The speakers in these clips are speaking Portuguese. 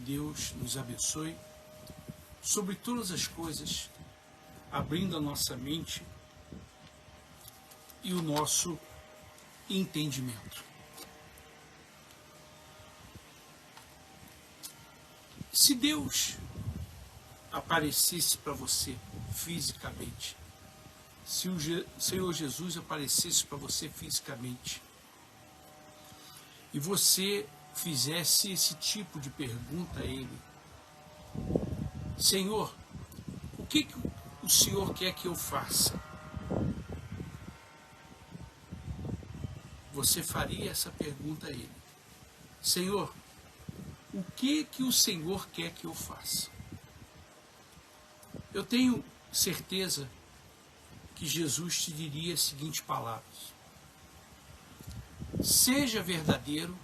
Deus nos abençoe sobre todas as coisas, abrindo a nossa mente e o nosso entendimento. Se Deus aparecesse para você fisicamente, se o Senhor Jesus aparecesse para você fisicamente, e você fizesse esse tipo de pergunta a Ele: Senhor, o que o Senhor quer que eu faça? Você faria essa pergunta a Ele: Senhor, o que o Senhor quer que eu faça? Eu tenho certeza que Jesus te diria as seguintes palavras: seja verdadeiro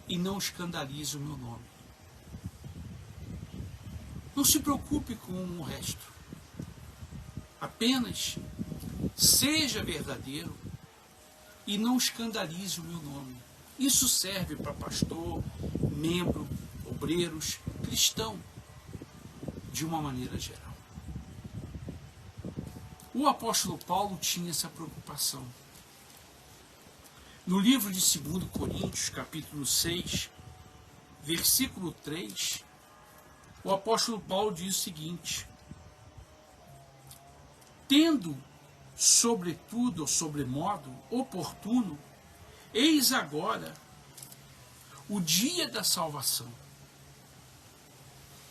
e não escandalize o meu nome. Não se preocupe com o resto. Apenas seja verdadeiro e não escandalize o meu nome. Isso serve para pastor, membro, obreiros, cristão, de uma maneira geral. O apóstolo Paulo tinha essa preocupação. No livro de 2 Coríntios, capítulo 6, versículo 3, o apóstolo Paulo diz o seguinte: tendo sobretudo ou sobremodo oportuno, eis agora o dia da salvação,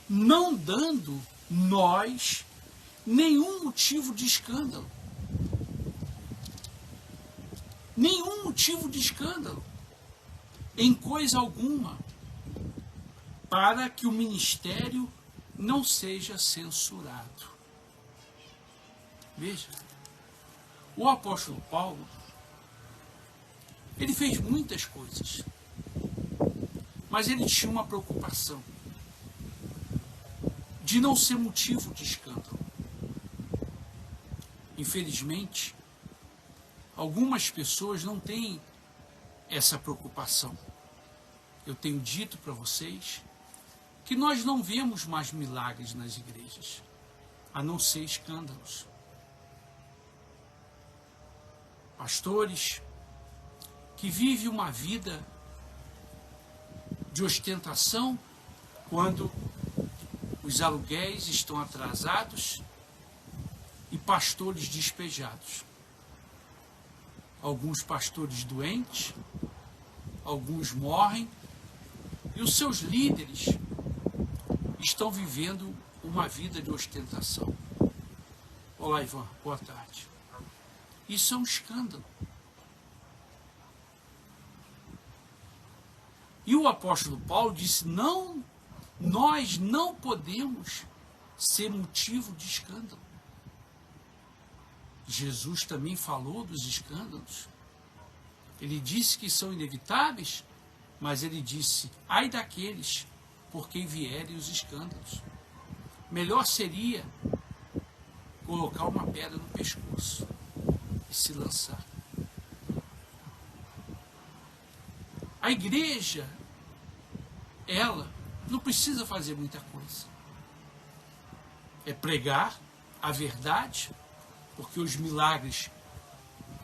não dando nós nenhum motivo de escândalo. Nenhum motivo de escândalo, em coisa alguma, para que o ministério não seja censurado. Veja, o apóstolo Paulo, ele fez muitas coisas, mas ele tinha uma preocupação de não ser motivo de escândalo. Infelizmente, algumas pessoas não têm essa preocupação. Eu tenho dito para vocês que nós não vemos mais milagres nas igrejas, a não ser escândalos. Pastores que vivem uma vida de ostentação quando os aluguéis estão atrasados e pastores despejados. Alguns pastores doentes, alguns morrem, e os seus líderes estão vivendo uma vida de ostentação. Olá, Ivan, boa tarde. Isso é um escândalo. E o apóstolo Paulo disse: não, nós não podemos ser motivo de escândalo. Jesus também falou dos escândalos. Ele disse que são inevitáveis, mas ele disse: ai daqueles por quem vierem os escândalos. Melhor seria colocar uma pedra no pescoço e se lançar. A igreja, ela não precisa fazer muita coisa. É pregar a verdade, porque os milagres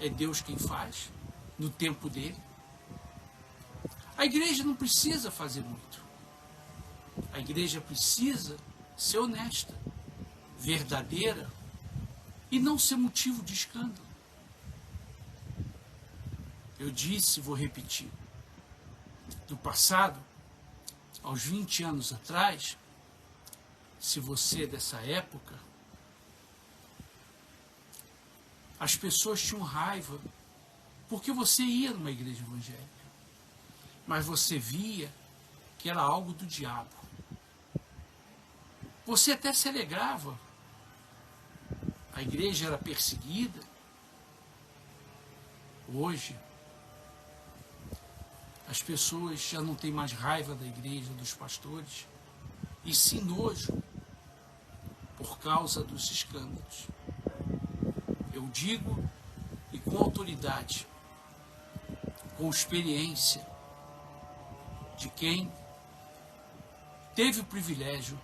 é Deus quem faz, no tempo dele. A igreja não precisa fazer muito. A igreja precisa ser honesta, verdadeira e não ser motivo de escândalo. Eu disse, vou repetir, no passado, aos 20 anos atrás, se você é dessa época, as pessoas tinham raiva porque você ia numa igreja evangélica, mas você via que era algo do diabo. Você até se alegrava. A igreja era perseguida. Hoje, as pessoas já não têm mais raiva da igreja, dos pastores, e sim nojo por causa dos escândalos. Eu digo, e com autoridade, com experiência, de quem teve o privilégio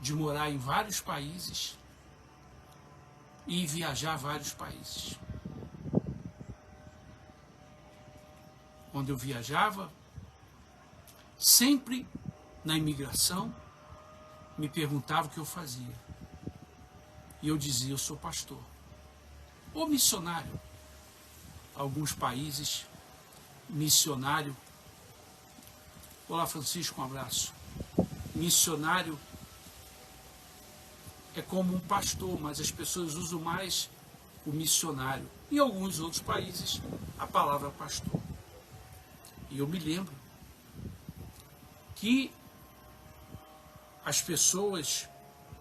de morar em vários países e viajar a vários países. Quando eu viajava, sempre na imigração, me perguntava o que eu fazia. E eu dizia, eu sou pastor. Ou missionário. Alguns países, missionário. Olá, Francisco, um abraço. Missionário é como um pastor, mas as pessoas usam mais o missionário. Em alguns outros países, a palavra pastor. E eu me lembro que as pessoas,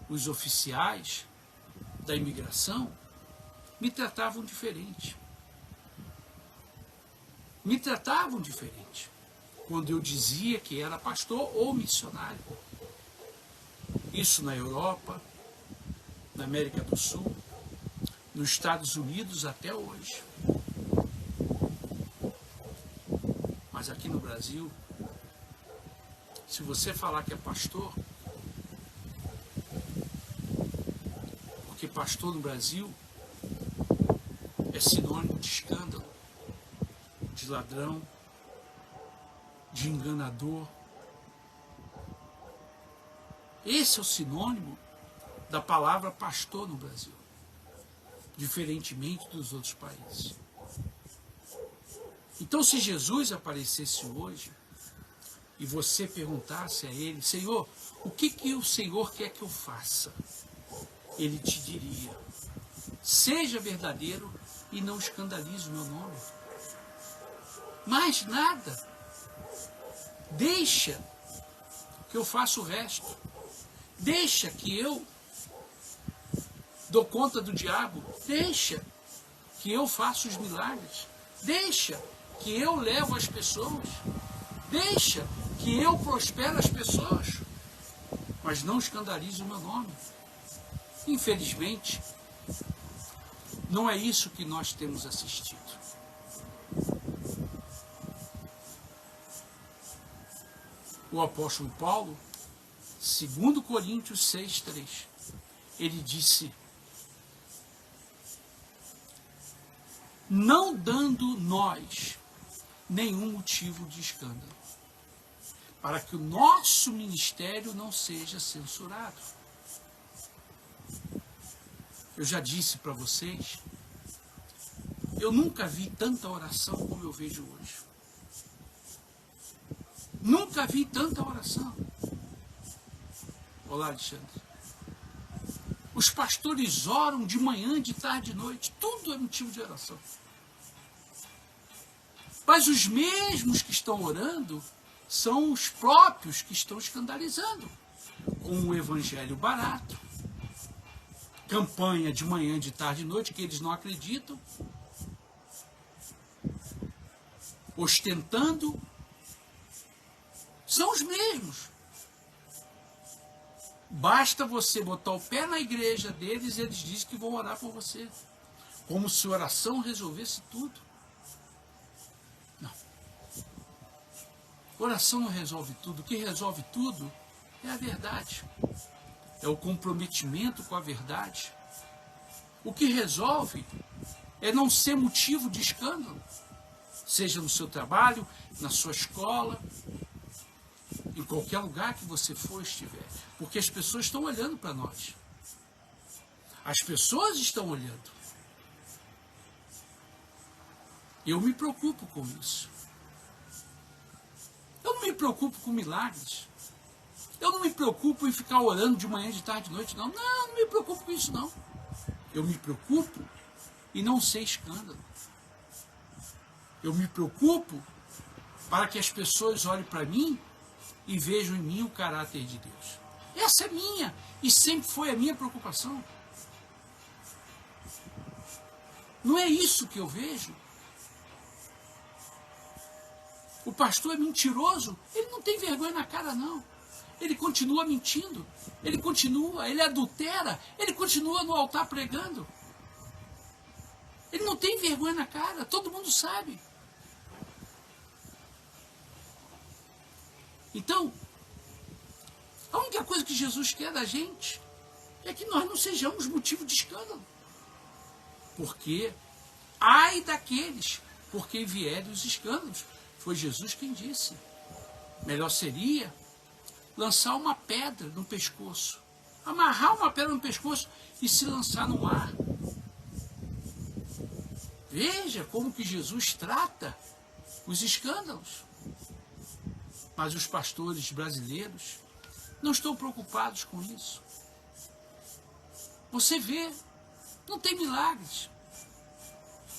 os oficiais da imigração, me tratavam diferente. Me tratavam diferente quando eu dizia que era pastor ou missionário. Isso na Europa, na América do Sul, nos Estados Unidos até hoje. Mas aqui no Brasil, se você falar que é pastor, porque pastor no Brasil é sinônimo de escândalo, de ladrão, de enganador. Esse é o sinônimo da palavra pastor no Brasil, diferentemente dos outros países. Então, se Jesus aparecesse hoje e você perguntasse a ele, Senhor, o que o Senhor quer que eu faça? Ele te diria, seja verdadeiro e não escandalize o meu nome. Mais nada. Deixa que eu faça o resto. Deixa que eu dou conta do diabo. Deixa que eu faça os milagres. Deixa que eu levo as pessoas. Deixa que eu prospero as pessoas. Mas não escandalize o meu nome. Infelizmente, não é isso que nós temos assistido. O apóstolo Paulo, 2 Coríntios 6:3, ele disse, não dando nós nenhum motivo de escândalo, para que o nosso ministério não seja censurado. Eu já disse para vocês, eu nunca vi tanta oração como eu vejo hoje. Nunca vi tanta oração. Olá, Alexandre. Os pastores oram de manhã, de tarde, de noite. Tudo é motivo de oração. Mas os mesmos que estão orando são os próprios que estão escandalizando. Com o evangelho barato. Campanha de manhã, de tarde, de noite, que eles não acreditam. Ostentando. São os mesmos. Basta você botar o pé na igreja deles e eles dizem que vão orar por você. Como se oração resolvesse tudo. Não. Oração não resolve tudo. O que resolve tudo é a verdade. É o comprometimento com a verdade. O que resolve é não ser motivo de escândalo. Seja no seu trabalho, na sua escola, em qualquer lugar que você for estiver. Porque as pessoas estão olhando para nós. As pessoas estão olhando. Eu me preocupo com isso. Eu não me preocupo com milagres. Eu não me preocupo em ficar orando de manhã, de tarde, de noite, não. Não, não me preocupo com isso, não. Eu me preocupo em não ser escândalo. Eu me preocupo para que as pessoas olhem para mim e vejam em mim o caráter de Deus. Essa é minha e sempre foi a minha preocupação. Não é isso que eu vejo. O pastor é mentiroso, ele não tem vergonha na cara, não. Ele continua mentindo, ele adultera, ele continua no altar pregando. Ele não tem vergonha na cara, todo mundo sabe. Então, A única coisa que Jesus quer da gente é que nós não sejamos motivo de escândalo. Porque, ai daqueles por quem vierem os escândalos. Foi Jesus quem disse. Melhor seria lançar uma pedra no pescoço, amarrar uma pedra no pescoço e se lançar no mar. Veja como que Jesus trata os escândalos. Mas os pastores brasileiros não estão preocupados com isso. Você vê, não tem milagres.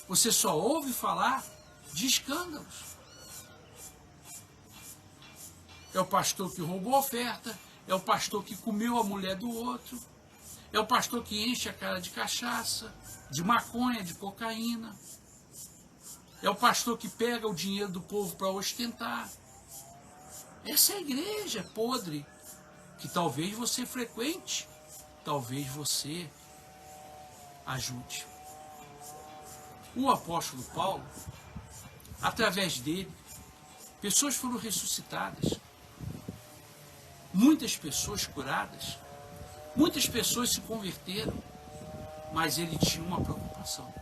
Você só ouve falar de escândalos. É o pastor que roubou a oferta, é o pastor que comeu a mulher do outro, é o pastor que enche a cara de cachaça, de maconha, de cocaína. É o pastor que pega o dinheiro do povo para ostentar. Essa é a igreja podre que talvez você frequente, talvez você ajude. O apóstolo Paulo, através dele, pessoas foram ressuscitadas, muitas pessoas curadas, muitas pessoas se converteram, mas ele tinha uma preocupação.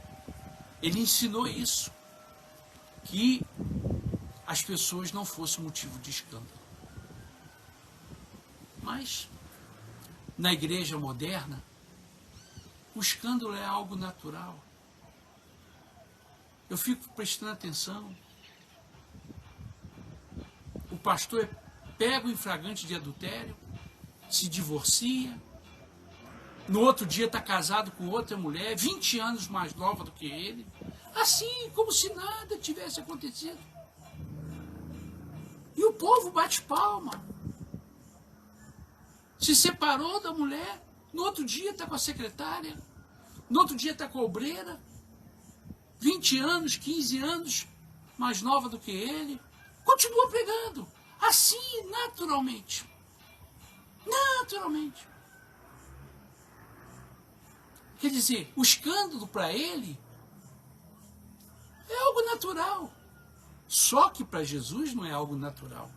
Ele ensinou isso, que as pessoas não fossem motivo de escândalo. Mas, na igreja moderna, o escândalo é algo natural. Eu fico prestando atenção. O pastor pega o infragante de adultério, se divorcia, no outro dia está casado com outra mulher, 20 anos mais nova do que ele, assim, como se nada tivesse acontecido. E o povo bate palma. Se separou da mulher, no outro dia está com a secretária, no outro dia está com a obreira, 20 anos, 15 anos mais nova do que ele, continua pregando, assim, naturalmente. Naturalmente. Quer dizer, o escândalo para ele é algo natural. Só que para Jesus não é algo natural.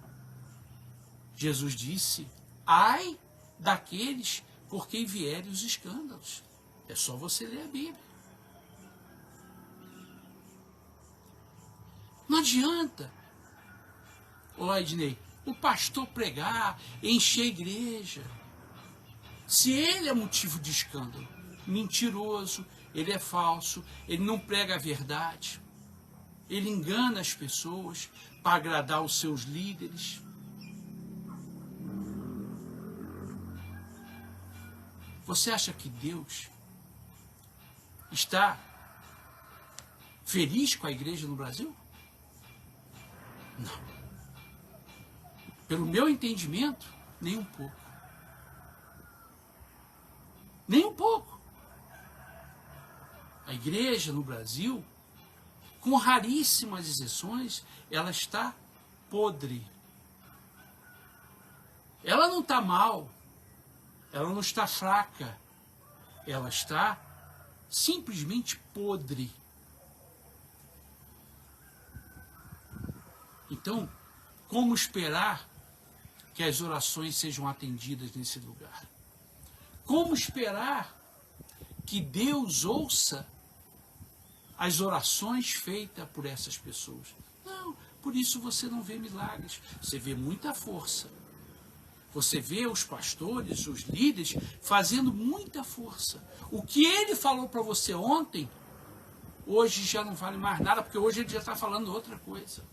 Jesus disse, ai daqueles por quem vierem os escândalos. É só você ler a Bíblia. Não adianta, Ednei, o pastor pregar, encher a igreja. Se ele é motivo de escândalo, mentiroso, ele é falso, ele não prega a verdade, ele engana as pessoas para agradar os seus líderes. Você acha que Deus está feliz com a igreja no Brasil? Não. Pelo meu entendimento, nem um pouco. Nem um pouco. A igreja no Brasil, com raríssimas exceções, ela está podre. Ela não está mal, ela não está fraca, ela está simplesmente podre. Então, como esperar que as orações sejam atendidas nesse lugar? Como esperar que Deus ouça as orações feitas por essas pessoas? Não, por isso você não vê milagres, você vê muita força. Você vê os pastores, os líderes, fazendo muita força. O que ele falou para você ontem, hoje já não vale mais nada, porque hoje ele já está falando outra coisa.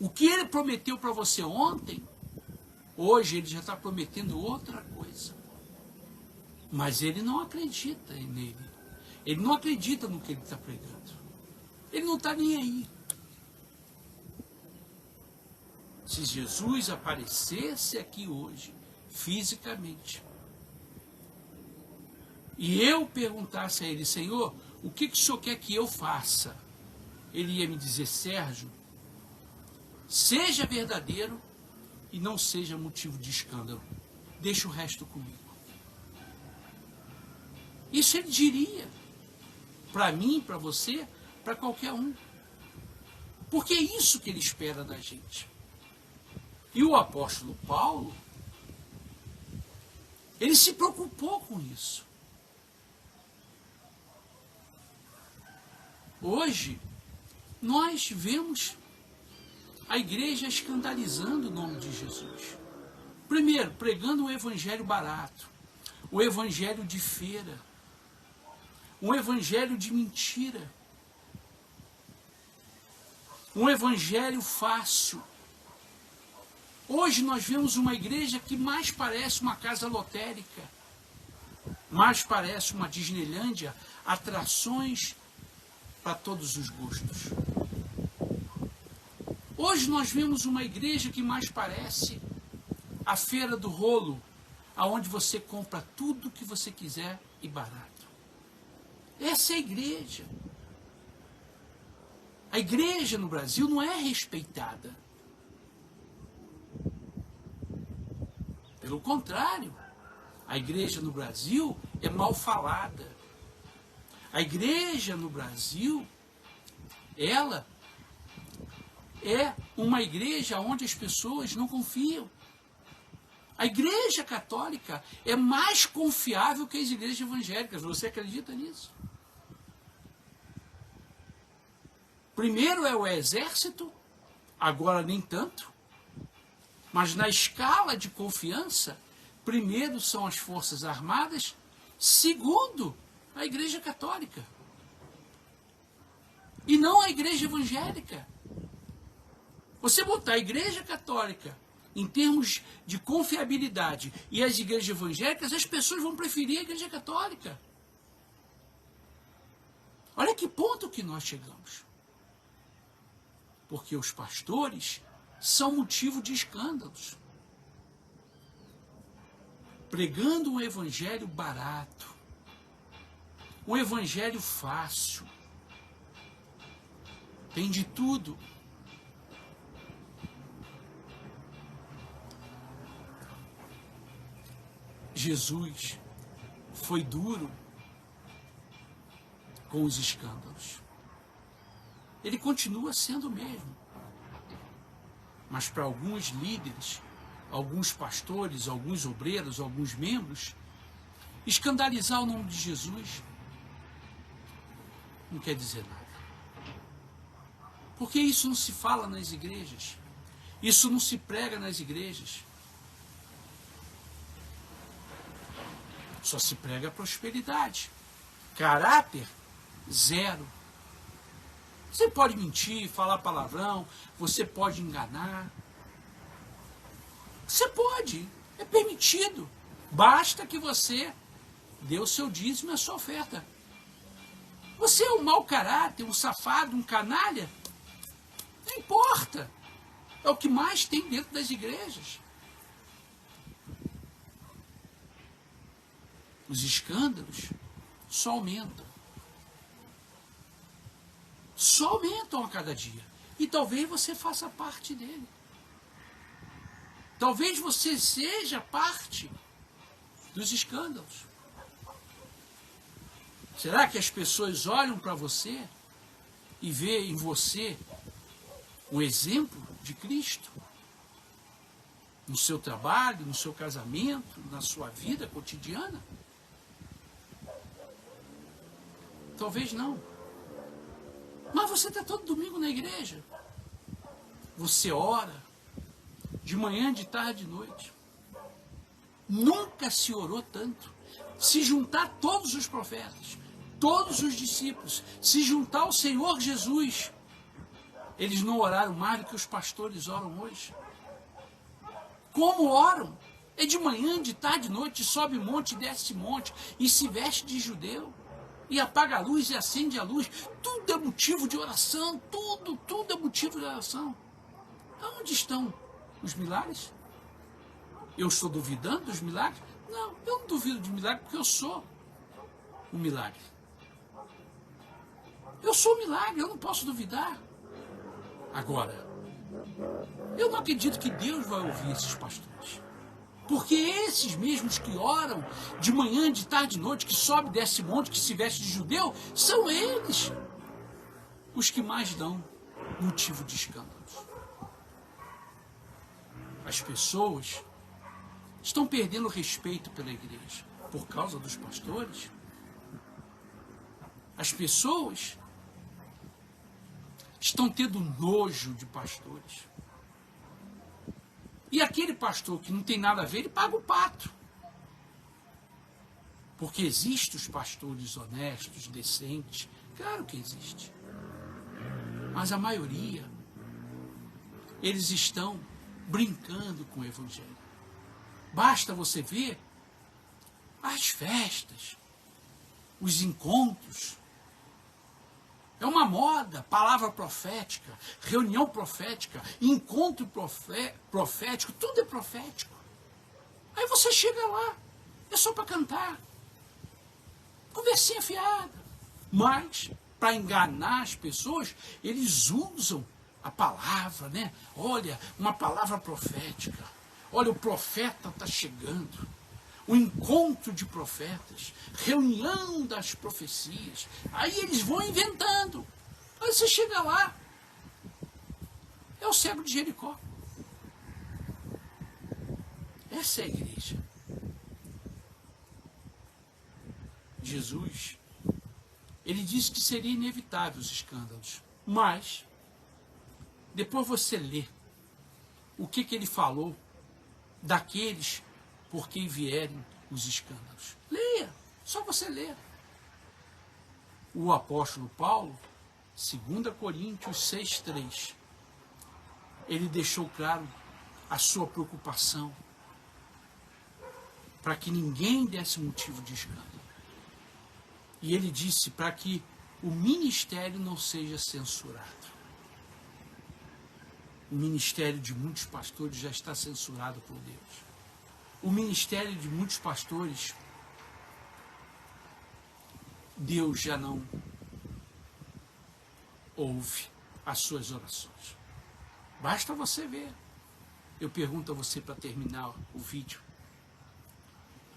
O que ele prometeu para você ontem, hoje ele já está prometendo outra coisa. Mas ele não acredita nele. Ele não acredita no que ele está pregando. Ele não está nem aí. Se Jesus aparecesse aqui hoje, fisicamente, e eu perguntasse a ele, Senhor, o que o Senhor quer que eu faça? Ele ia me dizer, Sérgio, seja verdadeiro e não seja motivo de escândalo. Deixa o resto comigo. Isso ele diria. Para mim, para você, para qualquer um. Porque é isso que ele espera da gente. E o apóstolo Paulo, ele se preocupou com isso. Hoje, nós vemos a igreja escandalizando o nome de Jesus. Primeiro, pregando um evangelho barato, o evangelho de feira, um evangelho de mentira, um evangelho fácil. Hoje nós vemos uma igreja que mais parece uma casa lotérica, mais parece uma Disneylândia, atrações para todos os gostos. Hoje nós vemos uma igreja que mais parece a feira do rolo, aonde você compra tudo que você quiser e barato. Essa é a igreja. A igreja no Brasil não é respeitada. Pelo contrário, a igreja no Brasil é mal falada. A igreja no Brasil, ela é uma igreja onde as pessoas não confiam. A igreja católica é mais confiável que as igrejas evangélicas. Você acredita nisso? Primeiro é o exército, agora nem tanto. Mas na escala de confiança, primeiro são as Forças Armadas, segundo, a Igreja Católica. E não a Igreja Evangélica. Você botar a Igreja Católica em termos de confiabilidade e as igrejas evangélicas, as pessoas vão preferir a Igreja Católica. Olha que ponto que nós chegamos. Porque os pastores são motivo de escândalos. Pregando um evangelho barato, um evangelho fácil, tem de tudo. Jesus foi duro com os escândalos. Ele continua sendo o mesmo. Mas para alguns líderes, alguns pastores, alguns obreiros, alguns membros, escandalizar o nome de Jesus não quer dizer nada. Porque isso não se fala nas igrejas. Isso não se prega nas igrejas. Só se prega a prosperidade. Caráter, zero. Você pode mentir, falar palavrão, você pode enganar. Você pode, é permitido. Basta que você dê o seu dízimo e a sua oferta. Você é um mau caráter, um safado, um canalha? Não importa. É o que mais tem dentro das igrejas. Os escândalos só aumentam. Só aumentam a cada dia. E talvez você faça parte dele. Talvez você seja parte dos escândalos. Será que as pessoas olham para você e veem em você o exemplo de Cristo? No seu trabalho, no seu casamento, na sua vida cotidiana? Talvez não. Mas você está todo domingo na igreja. Você ora de manhã, de tarde, de noite. Nunca se orou tanto. Se juntar todos os profetas, todos os discípulos, se juntar o Senhor Jesus, eles não oraram mais do que os pastores oram hoje. Como oram? É de manhã, de tarde, de noite, sobe monte, desce monte, e se veste de judeu. E apaga a luz e acende a luz. Tudo é motivo de oração. Tudo é motivo de oração. Aonde estão os milagres? Eu estou duvidando dos milagres? Não, eu não duvido de milagre porque eu sou um milagre. Eu sou um milagre, eu não posso duvidar. Agora, eu não acredito que Deus vai ouvir esses pastores. Porque esses mesmos que oram de manhã, de tarde, de noite, que sobe, desce monte, que se veste de judeu, são eles os que mais dão motivo de escândalos. As pessoas estão perdendo o respeito pela igreja por causa dos pastores. As pessoas estão tendo nojo de pastores. E aquele pastor que não tem nada a ver, ele paga o pato. Porque existem os pastores honestos, decentes. Claro que existe. Mas a maioria, eles estão brincando com o evangelho. Basta você ver as festas, os encontros. É uma moda, palavra profética, reunião profética, encontro profético, tudo é profético. Aí você chega lá, é só para cantar, conversinha fiada. Mas, para enganar as pessoas, eles usam a palavra, né? Olha, uma palavra profética. Olha, o profeta está chegando. O encontro de profetas, reunião das profecias. Aí eles vão inventando. Aí você chega lá, é o cego de Jericó. Essa é a igreja. Jesus, ele disse que seria inevitável os escândalos. Mas, depois você lê o que ele falou daqueles por quem vierem os escândalos. Leia, só você ler. O apóstolo Paulo, 2 Coríntios 6,3, ele deixou claro a sua preocupação para que ninguém desse motivo de escândalo. E ele disse para que o ministério não seja censurado. O ministério de muitos pastores já está censurado por Deus. O ministério de muitos pastores, Deus já não ouve as suas orações. Basta você ver. Eu pergunto a você para terminar o vídeo.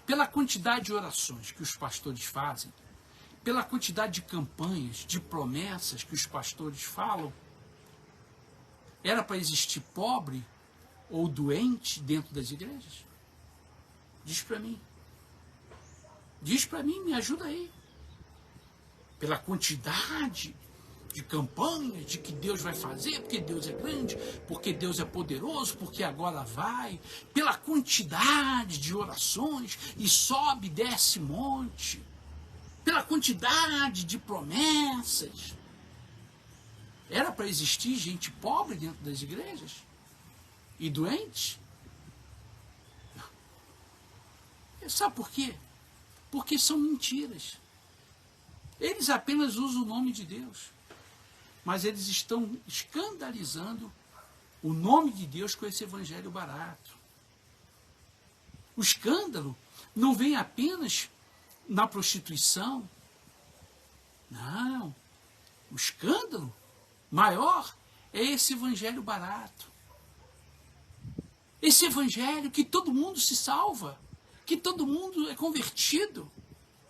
Pela quantidade de orações que os pastores fazem, pela quantidade de campanhas, de promessas que os pastores falam, era para existir pobre ou doente dentro das igrejas? Diz para mim. Diz para mim, me ajuda aí. Pela quantidade de campanhas, de que Deus vai fazer, porque Deus é grande, porque Deus é poderoso, porque agora vai. Pela quantidade de orações, e sobe e desce monte. Pela quantidade de promessas. Era para existir gente pobre dentro das igrejas? E doente? Sabe por quê? Porque são mentiras. Eles apenas usam o nome de Deus. Mas eles estão escandalizando o nome de Deus com esse evangelho barato. O escândalo não vem apenas na prostituição. Não. O escândalo maior é esse evangelho barato. Esse evangelho que todo mundo se salva, que todo mundo é convertido,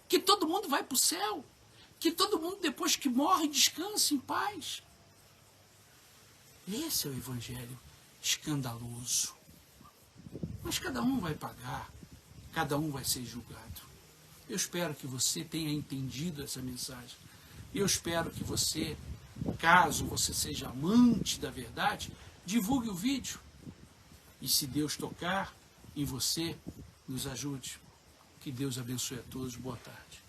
que todo mundo vai para o céu, que todo mundo depois que morre descansa em paz. Esse é o evangelho escandaloso. Mas cada um vai pagar, cada um vai ser julgado. Eu espero que você tenha entendido essa mensagem. Eu espero que você, caso você seja amante da verdade, divulgue o vídeo. E se Deus tocar em você, nos ajude. Que Deus abençoe a todos. Boa tarde.